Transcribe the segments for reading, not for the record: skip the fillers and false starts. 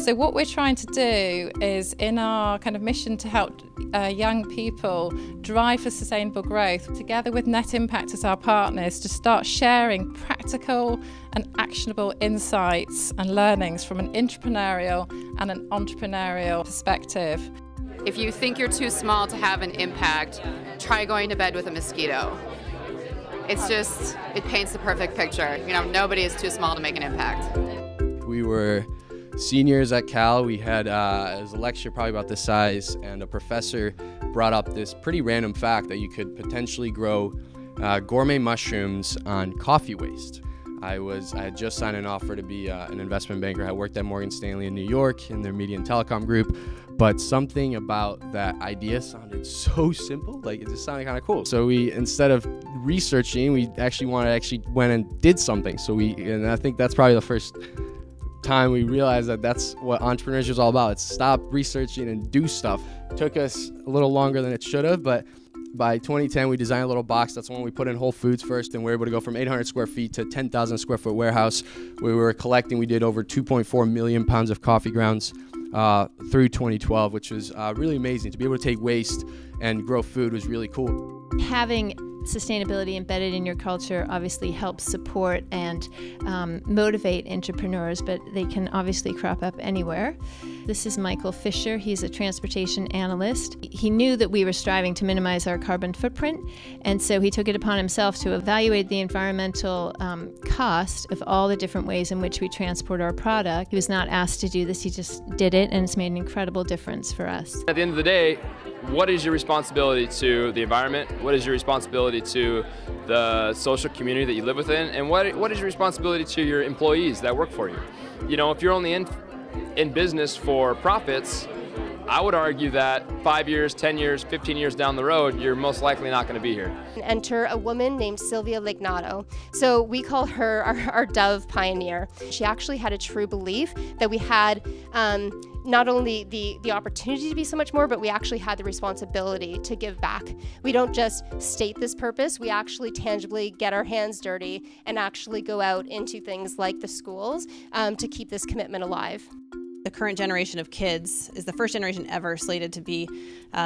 So what we're trying to do is, in our kind of mission to help young people drive for sustainable growth, together with Net Impact as our partners, to start sharing practical and actionable insights and learnings from an intrapreneurial and an entrepreneurial perspective. If you think you're too small to have an impact, try going to bed with a mosquito. It paints the perfect picture. Nobody is too small to make an impact. We were seniors at Cal. We had, it was a lecture probably about this size, and a professor brought up this pretty random fact that you could potentially grow gourmet mushrooms on coffee waste. I had just signed an offer to be an investment banker. I worked at Morgan Stanley in New York in their media and telecom group, but something about that idea sounded so simple, like it just sounded kind of cool. So we, instead of researching, we went and did something. And I think that's probably the first time we realized that that's what entrepreneurship is all about. It's stop researching and do stuff. It took us a little longer than it should have, but by 2010, we designed a little box. That's the one we put in Whole Foods first, and we were able to go from 800 square feet to 10,000 square foot warehouse. We did over 2.4 million pounds of coffee grounds through 2012, which was really amazing. To be able to take waste and grow food was really cool. Having sustainability embedded in your culture obviously helps support and motivate entrepreneurs, but they can obviously crop up anywhere. This is Michael Fisher. He's a transportation analyst. He knew that we were striving to minimize our carbon footprint, and so he took it upon himself to evaluate the environmental cost of all the different ways in which we transport our product. He was not asked to do this, he just did it, and it's made an incredible difference for us. At the end of the day, what is your responsibility to the environment? What is your responsibility to the social community that you live within? And what is your responsibility to your employees that work for you? If you're only in business for profits, I would argue that 5 years, 10 years, 15 years down the road, you're most likely not going to be here. Enter a woman named Sylvia Lignato. So we call her our Dove pioneer. She actually had a true belief that we had not only the opportunity to be so much more, but we actually had the responsibility to give back. We don't just state this purpose, we actually tangibly get our hands dirty and actually go out into things like the schools to keep this commitment alive. The current generation of kids is the first generation ever slated to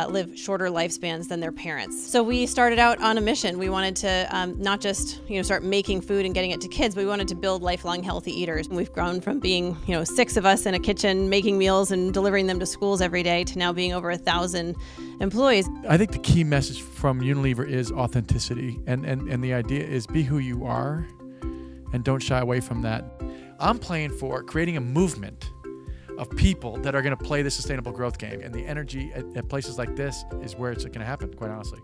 live shorter lifespans than their parents. So we started out on a mission. We wanted to not just start making food and getting it to kids, but we wanted to build lifelong healthy eaters. And we've grown from being 6 of us in a kitchen making meals and delivering them to schools every day to now being over 1,000 employees. I think the key message from Unilever is authenticity, and the idea is be who you are and don't shy away from that. I'm playing for creating a movement of people that are going to play the sustainable growth game, and the energy at places like this is where it's going to happen, quite honestly.